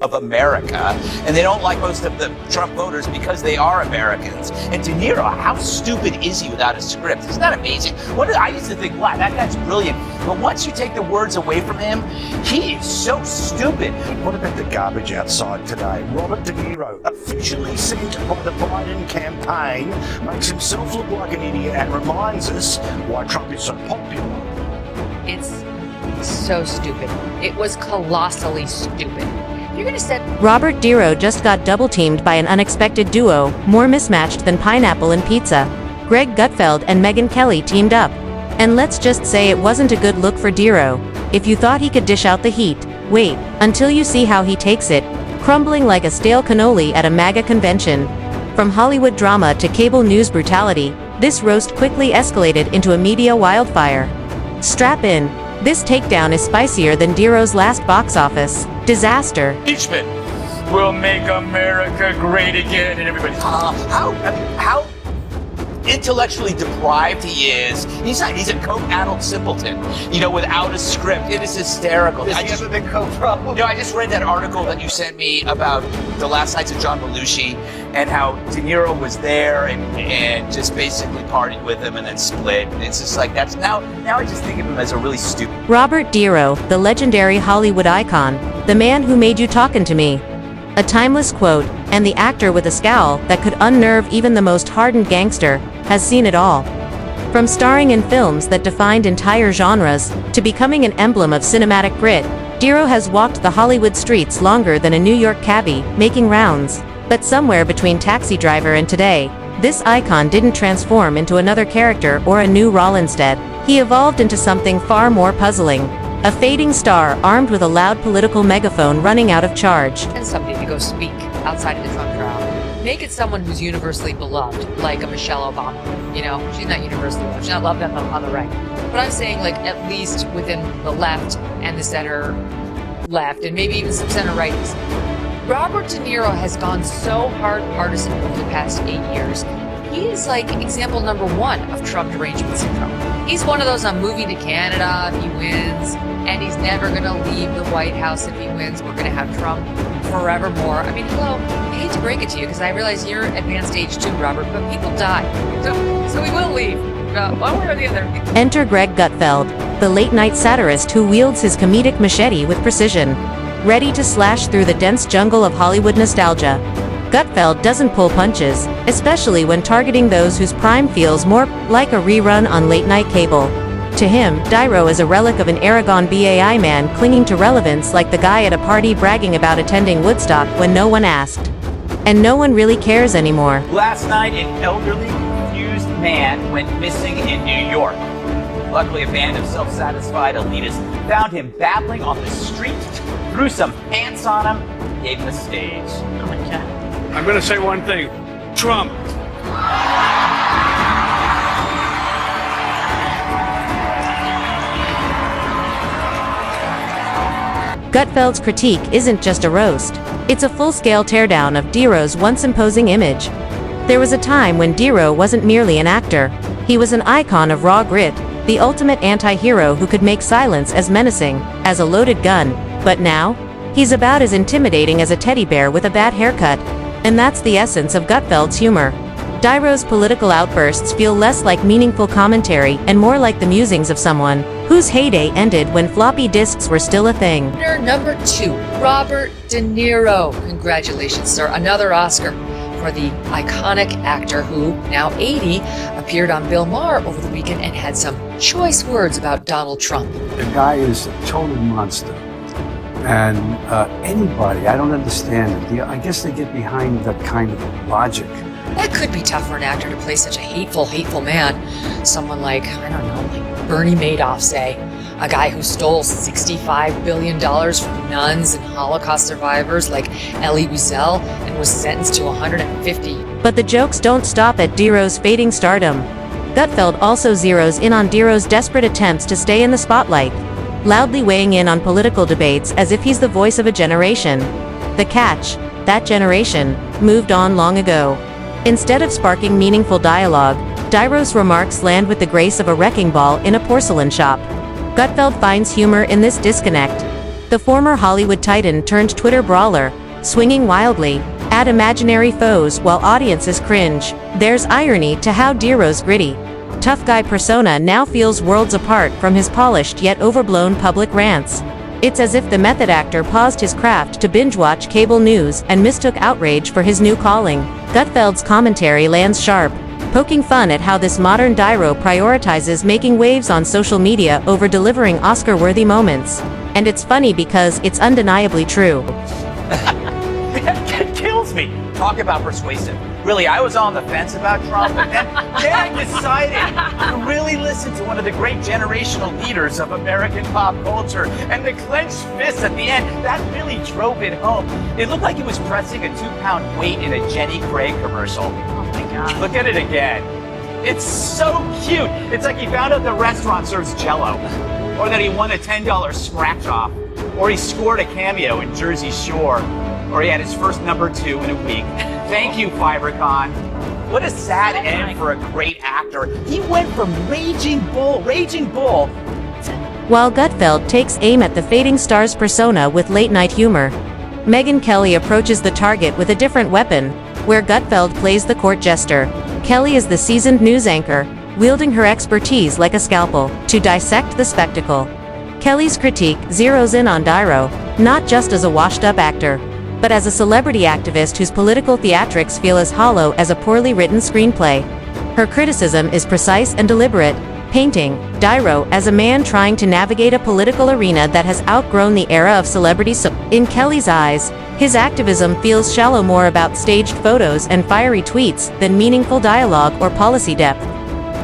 of America, and they don't like most of the Trump voters because they are Americans. And De Niro, how stupid is he without a script? Isn't that amazing? I used to think, wow, that guy's brilliant. But once you take the words away from him, he is so stupid. What about the garbage outside today? Robert De Niro, officially sent by the Biden campaign, makes himself look like an idiot and reminds us why Trump is so popular. It's so stupid. It was colossally stupid. You're gonna say Robert De Niro just got double-teamed by an unexpected duo, more mismatched than pineapple and pizza. Greg Gutfeld and Megyn Kelly teamed up. And let's just say it wasn't a good look for De Niro. If you thought he could dish out the heat, wait until you see how he takes it, crumbling like a stale cannoli at a MAGA convention. From Hollywood drama to cable news brutality, this roast quickly escalated into a media wildfire. Strap in. This takedown is spicier than De Niro's last box office disaster. Impeachment will make America great again, and everybody. How intellectually deprived he is. He's a coke-addled simpleton, without a script. It is hysterical. Has he ever been coke problem? I just read that article that you sent me about the last nights of John Belushi and how De Niro was there and just basically partied with him and then split. It's just like, that's now I just think of him as a really stupid. Robert De Niro, the legendary Hollywood icon, the man who made you talkin' to me. A timeless quote, and the actor with a scowl that could unnerve even the most hardened gangster, has seen it all. From starring in films that defined entire genres, to becoming an emblem of cinematic grit, De Niro has walked the Hollywood streets longer than a New York cabbie, making rounds. But somewhere between Taxi Driver and today, this icon didn't transform into another character or a new role instead. He evolved into something far more puzzling. A fading star armed with a loud political megaphone running out of charge. and somebody to go speak outside of the Trump crowd. Make it someone who's universally beloved, like a Michelle Obama. She's not universally loved. She's not loved on the right. But I'm saying, at least within the left and the center left, and maybe even some center righties. Robert De Niro has gone so hard partisan over the past 8 years. He is example number one of Trump derangement syndrome. He's one of those, I'm moving to Canada if he wins, and he's never going to leave the White House if he wins. We're going to have Trump forevermore. I mean, hello, I hate to break it to you because I realize you're advanced age too, Robert, but people die. So we will leave, one way or the other. Enter Greg Gutfeld, the late-night satirist who wields his comedic machete with precision. Ready to slash through the dense jungle of Hollywood nostalgia. Gutfeld doesn't pull punches, especially when targeting those whose prime feels more like a rerun on late-night cable. To him, De Niro is a relic of an Aragon BAI man clinging to relevance like the guy at a party bragging about attending Woodstock when no one asked. And no one really cares anymore. Last night, an elderly, confused man went missing in New York. Luckily, a band of self-satisfied elitists found him babbling on the street, threw some pants on him, and gave him a stage. Oh my God. I'm going to say one thing. Trump. Gutfeld's critique isn't just a roast. It's a full-scale teardown of De Niro's once imposing image. There was a time when De Niro wasn't merely an actor. He was an icon of raw grit, the ultimate anti-hero who could make silence as menacing as a loaded gun. But now, he's about as intimidating as a teddy bear with a bad haircut. And that's the essence of Gutfeld's humor. De Niro's political outbursts feel less like meaningful commentary and more like the musings of someone whose heyday ended when floppy disks were still a thing. Winner number 2, Robert De Niro. Congratulations, sir. Another Oscar for the iconic actor who, now 80, appeared on Bill Maher over the weekend and had some choice words about Donald Trump. The guy is a total monster. And anybody, I don't understand it. I guess they get behind that kind of logic. That could be tough for an actor to play such a hateful man. Someone like, I don't know, like Bernie Madoff, say. A guy who stole $65 billion from nuns and Holocaust survivors like Elie Wiesel and was sentenced to 150. But the jokes don't stop at De Niro's fading stardom. Gutfeld also zeroes in on De Niro's desperate attempts to stay in the spotlight, loudly weighing in on political debates as if he's the voice of a generation. The catch: that generation moved on long ago. Instead of sparking meaningful dialogue, De Niro's remarks land with the grace of a wrecking ball in a porcelain shop. Gutfeld finds humor in this disconnect. The former Hollywood titan turned Twitter brawler, swinging wildly at imaginary foes while audiences cringe. There's irony to how Niro's gritty, tough guy persona now feels worlds apart from his polished yet overblown public rants. It's as if the method actor paused his craft to binge-watch cable news and mistook outrage for his new calling. Gutfeld's commentary lands sharp, poking fun at how this modern Niro prioritizes making waves on social media over delivering Oscar-worthy moments. And it's funny because it's undeniably true. It kills me. Talk about persuasive. Really, I was on the fence about Trump, but then I decided to really listen to one of the great generational leaders of American pop culture. And the clenched fist at the end, that really drove it home. It looked like he was pressing a 2-pound weight in a Jenny Craig commercial. Oh my God. Look at it again. It's so cute. It's like he found out the restaurant serves Jell-O, or that he won a $10 scratch-off, or he scored a cameo in Jersey Shore, or he had his first #2 in a week. Thank you, Fibercon. What a sad end for a great actor. He went from Raging Bull, While Gutfeld takes aim at the fading star's persona with late-night humor, Megyn Kelly approaches the target with a different weapon, where Gutfeld plays the court jester. Kelly is the seasoned news anchor, wielding her expertise like a scalpel to dissect the spectacle. Kelly's critique zeroes in on Niro, not just as a washed-up actor, but as a celebrity activist whose political theatrics feel as hollow as a poorly written screenplay. Her criticism is precise and deliberate, painting Niro as a man trying to navigate a political arena that has outgrown the era of celebrity. In Kelly's eyes, his activism feels shallow, more about staged photos and fiery tweets than meaningful dialogue or policy depth.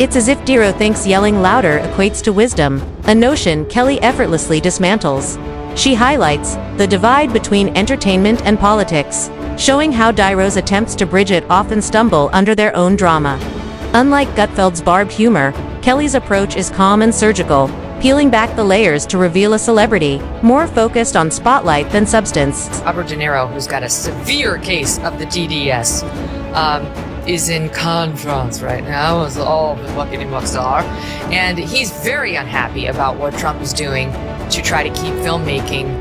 It's as if Niro thinks yelling louder equates to wisdom, a notion Kelly effortlessly dismantles. She highlights the divide between entertainment and politics, showing how Niro's attempts to bridge it often stumble under their own drama. Unlike Gutfeld's barbed humor, Kelly's approach is calm and surgical, peeling back the layers to reveal a celebrity more focused on spotlight than substance. Robert De Niro, who's got a severe case of the TDS, is in Cannes, France right now, as all the buckety mucks are, and he's very unhappy about what Trump is doing to try to keep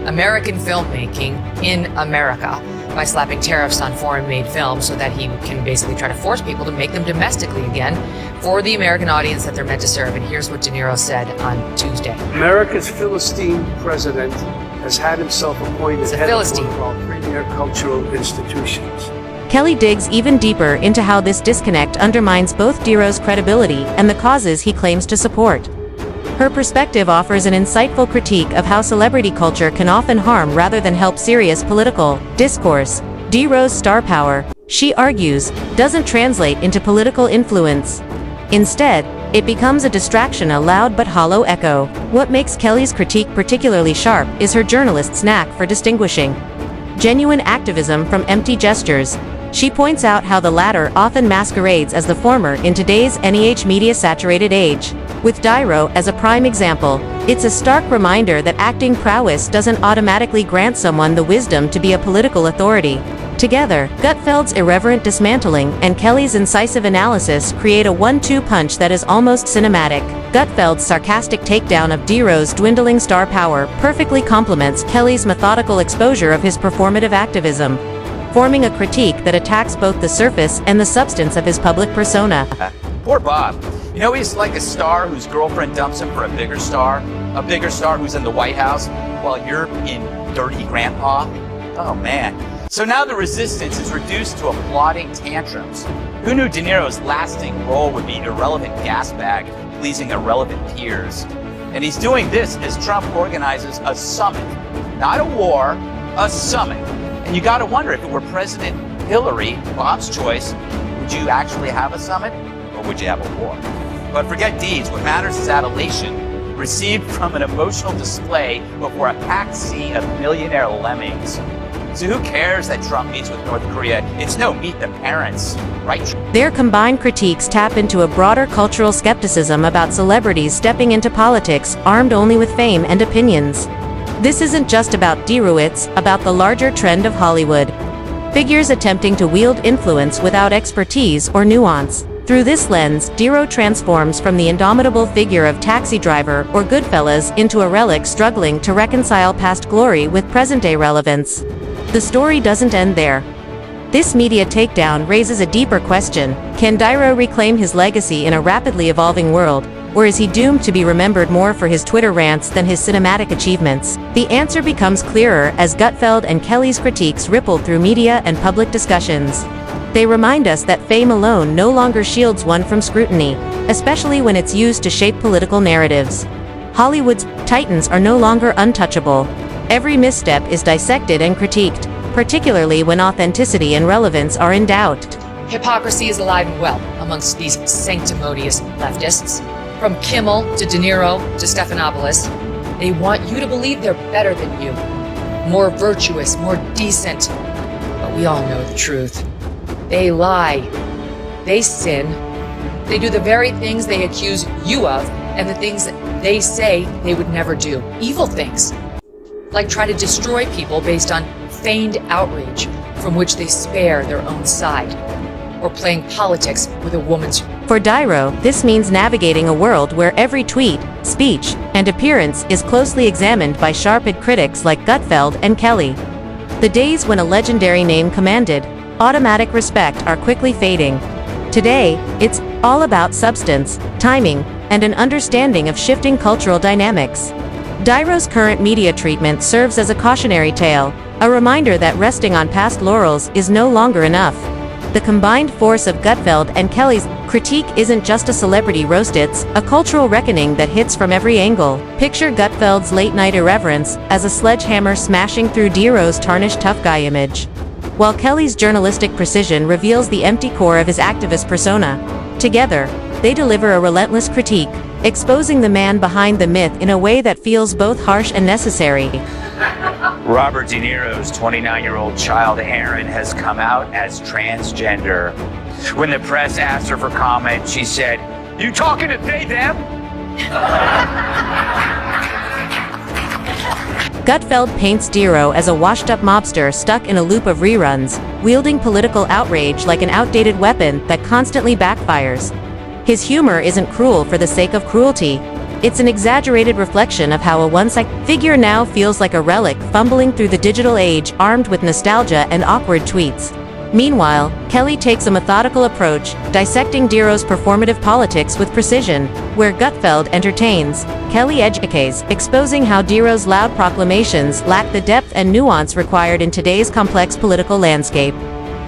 American filmmaking in America by slapping tariffs on foreign-made films so that he can basically try to force people to make them domestically again for the American audience that they're meant to serve. And here's what De Niro said on Tuesday. America's Philistine president has had himself appointed head of one of our premier cultural institutions. Kelly digs even deeper into how this disconnect undermines both Niro's credibility and the causes he claims to support. Her perspective offers an insightful critique of how celebrity culture can often harm rather than help serious political discourse. Niro's star power, she argues, doesn't translate into political influence. Instead, it becomes a distraction, a loud but hollow echo. What makes Kelly's critique particularly sharp is her journalist's knack for distinguishing genuine activism from empty gestures. She points out how the latter often masquerades as the former in today's NEH media-saturated age. With Niro as a prime example, it's a stark reminder that acting prowess doesn't automatically grant someone the wisdom to be a political authority. Together, Gutfeld's irreverent dismantling and Kelly's incisive analysis create a 1-2 punch that is almost cinematic. Gutfeld's sarcastic takedown of Niro's dwindling star power perfectly complements Kelly's methodical exposure of his performative activism, forming a critique that attacks both the surface and the substance of his public persona. Poor Bob. You know, he's like a star whose girlfriend dumps him for a bigger star who's in the White House while you're in Dirty Grandpa. Oh man. So now the resistance is reduced to applauding tantrums. Who knew De Niro's lasting role would be irrelevant gas bag, pleasing irrelevant peers? And he's doing this as Trump organizes a summit. Not a war, a summit. And you gotta wonder, if it were President Hillary, Bob's choice, would you actually have a summit? Or would you have a war? But forget deeds. What matters is adulation, received from an emotional display before a packed sea of millionaire lemmings. So who cares that Trump meets with North Korea? It's no meet the parents, right? Their combined critiques tap into a broader cultural skepticism about celebrities stepping into politics armed only with fame and opinions. This isn't just about Niro, it's about the larger trend of Hollywood. Figures attempting to wield influence without expertise or nuance. Through this lens, Niro transforms from the indomitable figure of Taxi Driver or Goodfellas into a relic struggling to reconcile past glory with present-day relevance. The story doesn't end there. This media takedown raises a deeper question: can Niro reclaim his legacy in a rapidly evolving world, or is he doomed to be remembered more for his Twitter rants than his cinematic achievements? The answer becomes clearer as Gutfeld and Kelly's critiques ripple through media and public discussions. They remind us that fame alone no longer shields one from scrutiny, especially when it's used to shape political narratives. Hollywood's titans are no longer untouchable. Every misstep is dissected and critiqued, particularly when authenticity and relevance are in doubt. Hypocrisy is alive and well amongst these sanctimonious leftists. From Kimmel to De Niro to Stephanopoulos, they want you to believe they're better than you, more virtuous, more decent. But we all know the truth. They lie. They sin. They do the very things they accuse you of and the things that they say they would never do. Evil things. Like try to destroy people based on feigned outrage from which they spare their own side. Or playing politics with a woman's. For Niro, this means navigating a world where every tweet, speech, and appearance is closely examined by sharp-eyed critics like Gutfeld and Kelly. The days when a legendary name commanded automatic respect are quickly fading. Today, it's all about substance, timing, and an understanding of shifting cultural dynamics. Niro's current media treatment serves as a cautionary tale, a reminder that resting on past laurels is no longer enough. The combined force of Gutfeld and Kelly's critique isn't just a celebrity roast, it's a cultural reckoning that hits from every angle. Picture Gutfeld's late-night irreverence as a sledgehammer smashing through Niro's tarnished tough guy image, while Kelly's journalistic precision reveals the empty core of his activist persona. Together, they deliver a relentless critique, exposing the man behind the myth in a way that feels both harsh and necessary. Robert De Niro's 29-year-old child, Aaron, has come out as transgender. When the press asked her for comment, she said, "You talking to they, them?" Gutfeld paints Niro as a washed-up mobster stuck in a loop of reruns, wielding political outrage like an outdated weapon that constantly backfires. His humor isn't cruel for the sake of cruelty. It's an exaggerated reflection of how a once-iconic figure now feels like a relic fumbling through the digital age, armed with nostalgia and awkward tweets. Meanwhile, Kelly takes a methodical approach, dissecting Niro's performative politics with precision. Where Gutfeld entertains, Kelly educates, exposing how Niro's loud proclamations lack the depth and nuance required in today's complex political landscape.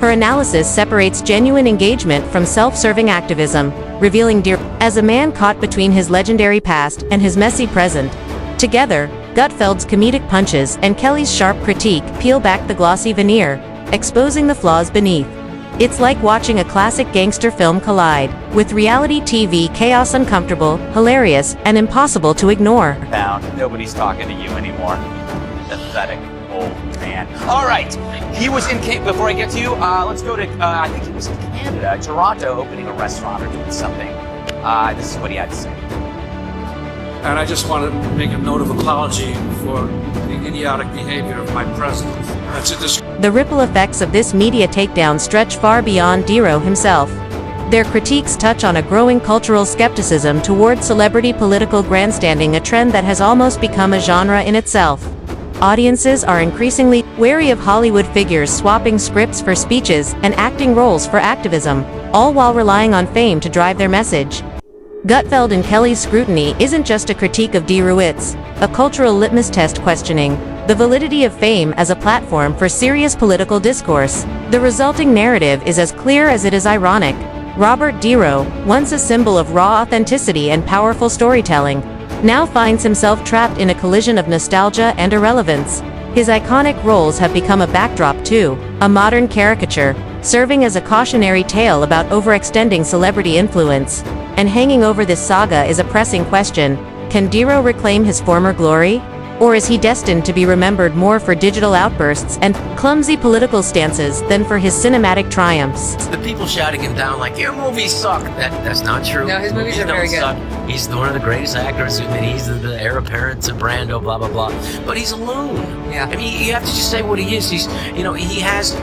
Her analysis separates genuine engagement from self-serving activism, revealing Niro as a man caught between his legendary past and his messy present. Together, Gutfeld's comedic punches and Kelly's sharp critique peel back the glossy veneer, exposing the flaws beneath. It's like watching a classic gangster film collide with reality TV chaos, uncomfortable, hilarious, and impossible to ignore. Nobody's talking to you anymore. Pathetic old man. All right, he was in before I get to you, let's go to, I think he was in Canada, Toronto, opening a restaurant or doing something. This is what he had to say. And I just want to make a note of apology for the idiotic behavior of my president. The ripple effects of this media takedown stretch far beyond Niro himself. Their critiques touch on a growing cultural skepticism toward celebrity political grandstanding, a trend that has almost become a genre in itself. Audiences are increasingly wary of Hollywood figures swapping scripts for speeches and acting roles for activism, all while relying on fame to drive their message. Gutfeld and Kelly's scrutiny isn't just a critique of Niro, it's a cultural litmus test questioning the validity of fame as a platform for serious political discourse. The resulting narrative is as clear as it is ironic. Robert Niro, once a symbol of raw authenticity and powerful storytelling, now finds himself trapped in a collision of nostalgia and irrelevance. His iconic roles have become a backdrop to a modern caricature, serving as a cautionary tale about overextending celebrity influence. And hanging over this saga is a pressing question: can Niro reclaim his former glory? Or is he destined to be remembered more for digital outbursts and clumsy political stances than for his cinematic triumphs? The people shouting him down like, your movies suck. That's not true. No, his movies are very don't good. suck. He's one of the greatest actors. I mean, he's the heir apparent to Brando, blah, blah, blah. But he's alone. Yeah. I mean, you have to just say what he is. He's, he has,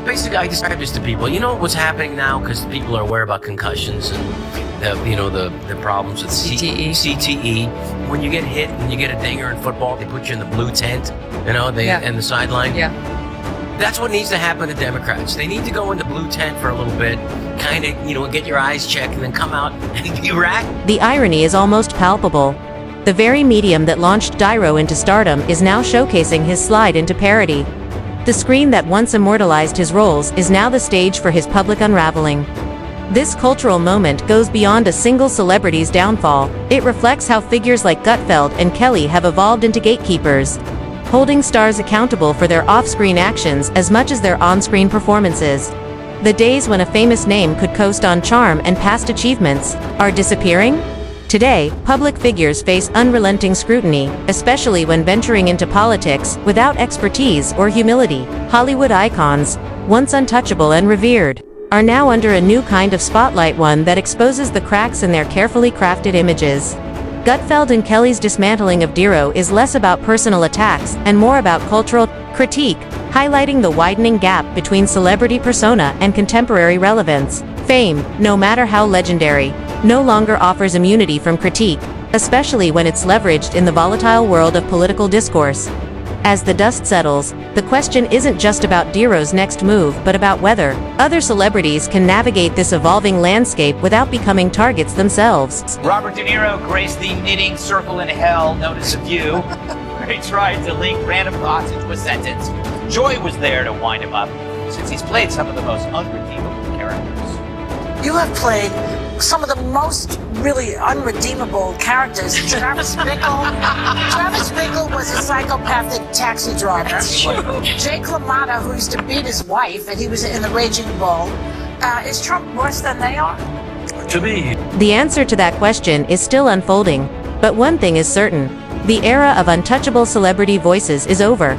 basically, I describe this to people. You know what's happening now? Because people are aware about concussions and, the problems with CTE. When you get hit and you get a dinger in football, they put you in the blue tent, and the sideline. Yeah. That's what needs to happen to Democrats. They need to go into blue tent for a little bit, kind of, get your eyes checked, and then come out and be racked. The irony is almost palpable. The very medium that launched Niro into stardom is now showcasing his slide into parody. The screen that once immortalized his roles is now the stage for his public unraveling. This cultural moment goes beyond a single celebrity's downfall. It reflects how figures like Gutfeld and Kelly have evolved into gatekeepers, holding stars accountable for their off-screen actions as much as their on-screen performances. The days when a famous name could coast on charm and past achievements are disappearing? Today, public figures face unrelenting scrutiny, especially when venturing into politics without expertise or humility. Hollywood icons, once untouchable and revered, are now under a new kind of spotlight, one that exposes the cracks in their carefully crafted images. Gutfeld and Kelly's dismantling of Niro is less about personal attacks and more about cultural critique, highlighting the widening gap between celebrity persona and contemporary relevance. Fame, no matter how legendary, no longer offers immunity from critique, especially when it's leveraged in the volatile world of political discourse. As the dust settles, the question isn't just about Niro's next move, but about whether other celebrities can navigate this evolving landscape without becoming targets themselves. Robert De Niro graced the knitting circle in hell known as a view, where he tried to link random thoughts into a sentence. Joy was there to wind him up, since he's played some of the most unredeemable characters. You have played some of the most really unredeemable characters. Travis Bickle was a psychopathic taxi driver. Jake LaMotta, who used to beat his wife, and he was in the Raging Bull. Is Trump worse than they are? To me, The answer to that question is still unfolding, but one thing is certain: the era of untouchable celebrity voices is over.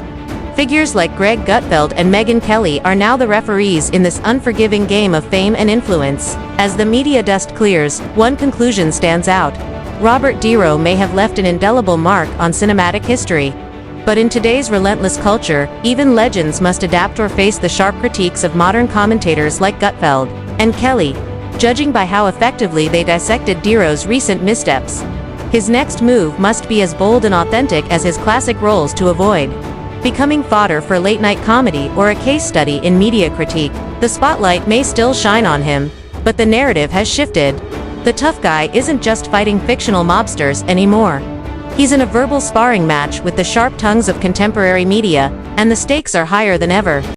Figures like Greg Gutfeld and Megyn Kelly are now the referees in this unforgiving game of fame and influence. As the media dust clears, one conclusion stands out: Robert De Niro may have left an indelible mark on cinematic history. But in today's relentless culture, even legends must adapt or face the sharp critiques of modern commentators like Gutfeld and Kelly, judging by how effectively they dissected De Niro's recent missteps. His next move must be as bold and authentic as his classic roles to avoid becoming fodder for late-night comedy or a case study in media critique. The spotlight may still shine on him, but the narrative has shifted. The tough guy isn't just fighting fictional mobsters anymore. He's in a verbal sparring match with the sharp tongues of contemporary media, and the stakes are higher than ever.